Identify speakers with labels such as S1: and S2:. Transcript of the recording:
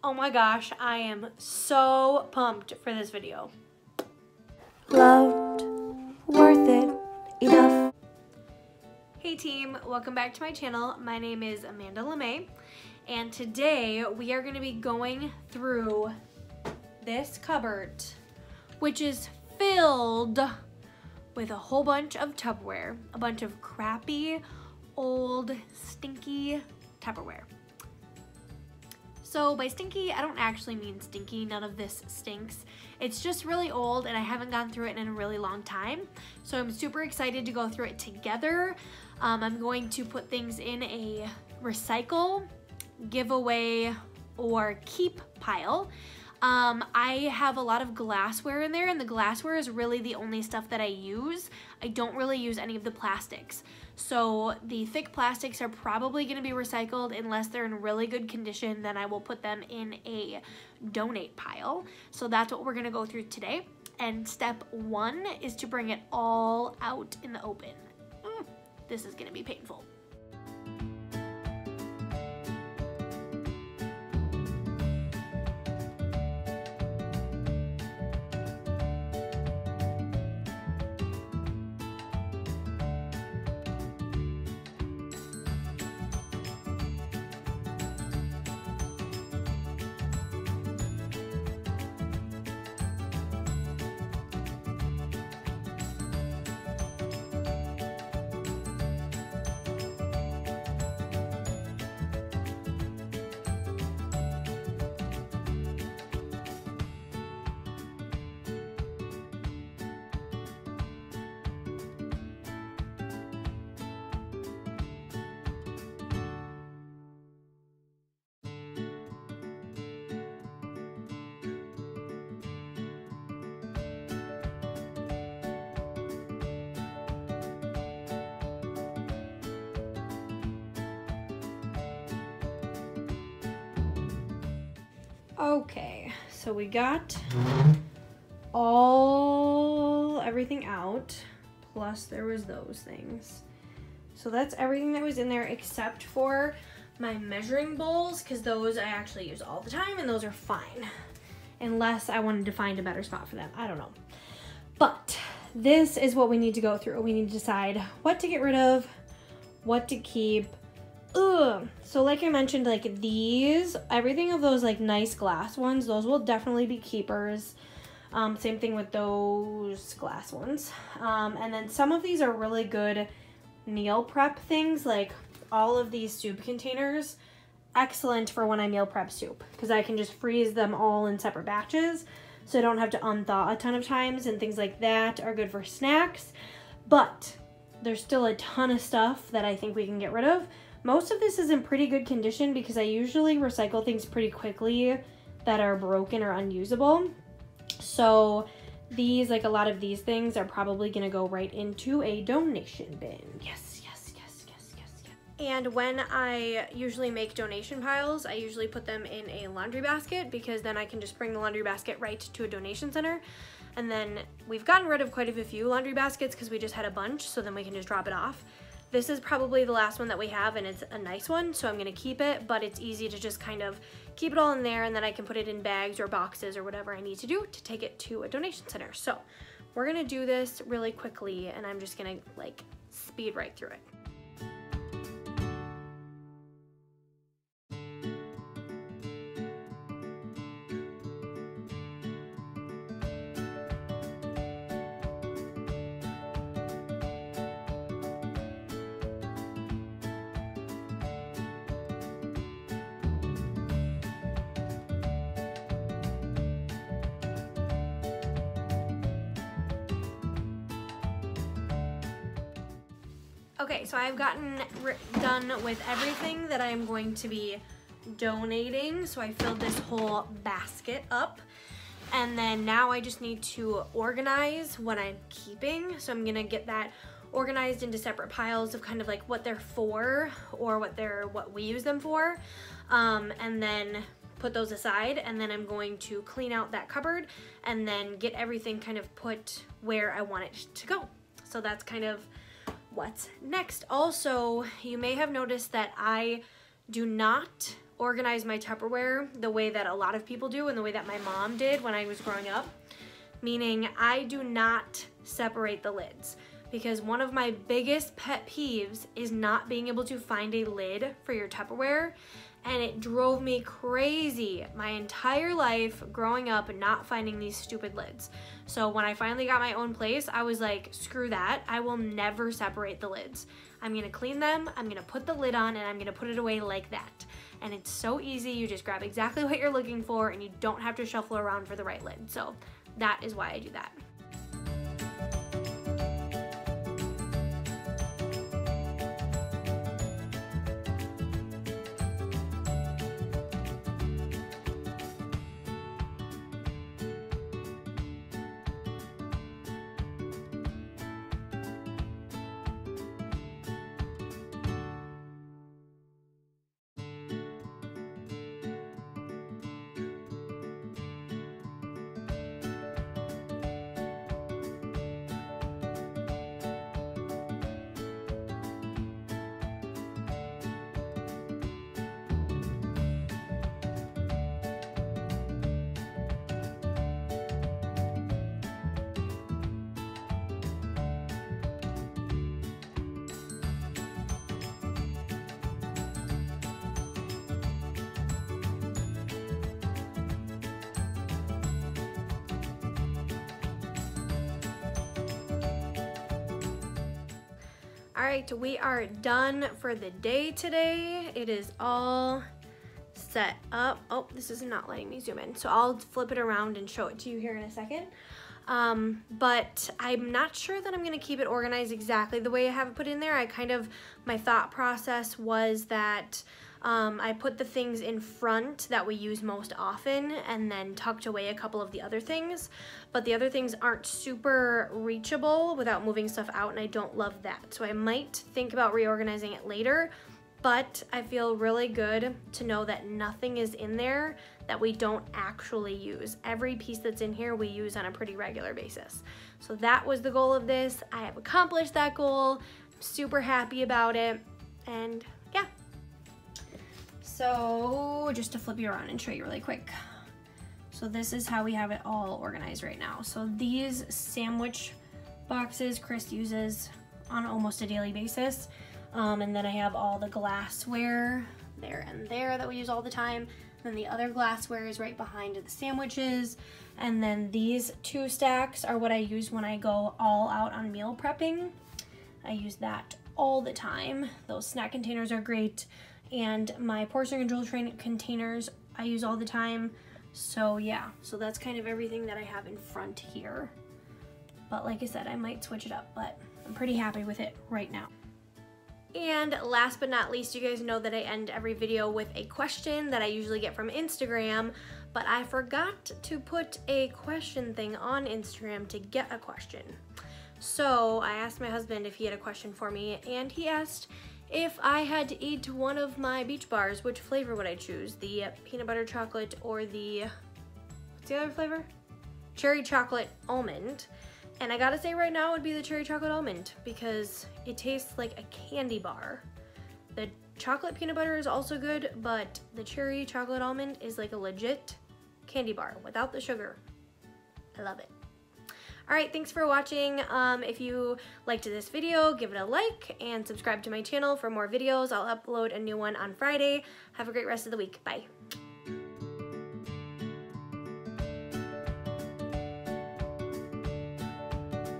S1: Oh my gosh, I am so pumped for this video. Loved, worth it, enough. Hey team, welcome back to my channel. My name is Amanda LeMay, and today we are going to be going through this cupboard, which is filled with a whole bunch of Tupperware, a bunch of crappy, old, stinky Tupperware. So by stinky, I don't actually mean stinky. None of this stinks. It's just really old and I haven't gone through it in a really long time. So I'm super excited to go through it together. I'm going to put things in a recycle, giveaway, or keep pile. I have a lot of glassware in there, and the glassware is really the only stuff that I use. I don't really use any of the plastics. So the thick plastics are probably going to be recycled unless they're in really good condition. Then I will put them in a donate pile. So that's what we're going to go through today. And step one is to bring it all out in the open. This is going to be painful. Okay, so we got everything out, plus there was those things. So that's everything that was in there except for my measuring bowls, because those I actually use all the time and those are fine. Unless I wanted to find a better spot for them, I don't know. But this is what we need to go through. We need to decide what to get rid of, what to keep. So like I mentioned, like these, everything of those like nice glass ones, those will definitely be keepers. Same thing with those glass ones. And then some of these are really good meal prep things, like all of these soup containers. Excellent for when I meal prep soup, because I can just freeze them all in separate batches, so I don't have to unthaw a ton of times, and things like that are good for snacks. But there's still a ton of stuff that I think we can get rid of. Most of this is in pretty good condition because I usually recycle things pretty quickly that are broken or unusable. So these, like a lot of these things, are probably gonna go right into a donation bin. Yes, yes, yes, yes, yes, yes. And when I usually make donation piles, I usually put them in a laundry basket, because then I can just bring the laundry basket right to a donation center. And then we've gotten rid of quite a few laundry baskets because we just had a bunch, so then we can just drop it off. This is probably the last one that we have, and it's a nice one, so I'm gonna keep it, but it's easy to just kind of keep it all in there, and then I can put it in bags or boxes or whatever I need to do to take it to a donation center. So we're gonna do this really quickly, and I'm just gonna like speed right through it. Okay, so I've gotten done with everything that I'm going to be donating. So I filled this whole basket up. And then now I just need to organize what I'm keeping. So I'm gonna get that organized into separate piles of kind of like what they're for, or what we use them for. And then put those aside, and then I'm going to clean out that cupboard and then get everything kind of put where I want it to go. So that's kind of what's next. Also, you may have noticed that I do not organize my Tupperware the way that a lot of people do and the way that my mom did when I was growing up, meaning I do not separate the lids, because one of my biggest pet peeves is not being able to find a lid for your Tupperware, and it drove me crazy my entire life growing up not finding these stupid lids. So when I finally got my own place, I was like, screw that, I will never separate the lids. I'm gonna clean them, I'm gonna put the lid on, and I'm gonna put it away like that. And it's so easy, you just grab exactly what you're looking for and you don't have to shuffle around for the right lid. So that is why I do that. All right, we are done for the day today. It is all set up. Oh, this is not letting me zoom in, so I'll flip it around and show it to you here in a second. But I'm not sure that I'm gonna keep it organized exactly the way I have it put in there. My thought process was that I put the things in front that we use most often and then tucked away a couple of the other things, but the other things aren't super reachable without moving stuff out, and I don't love that. So I might think about reorganizing it later, but I feel really good to know that nothing is in there that we don't actually use. Every piece that's in here we use on a pretty regular basis. So that was the goal of this. I have accomplished that goal. I'm super happy about it, and yeah. So just to flip you around and show you really quick. So this is how we have it all organized right now. So these sandwich boxes Chris uses on almost a daily basis. And then I have all the glassware there and there that we use all the time. And then the other glassware is right behind the sandwiches. And then these two stacks are what I use when I go all out on meal prepping. I use that all the time. Those snack containers are great. And my portion control containers I use all the time. So yeah, so that's kind of everything that I have in front here. But like I said, I might switch it up, but I'm pretty happy with it right now. And last but not least, you guys know that I end every video with a question that I usually get from Instagram, but I forgot to put a question thing on Instagram to get a question. So I asked my husband if he had a question for me, and he asked if I had to eat one of my beach bars, which flavor would I choose? The peanut butter chocolate or the, what's the other flavor? Cherry chocolate almond. And I gotta say right now it would be the cherry chocolate almond because it tastes like a candy bar. The chocolate peanut butter is also good, but the cherry chocolate almond is like a legit candy bar without the sugar. I love it. All right, thanks for watching. If you liked this video, give it a like and subscribe to my channel for more videos. I'll upload a new one on Friday. Have a great rest of the week. Bye.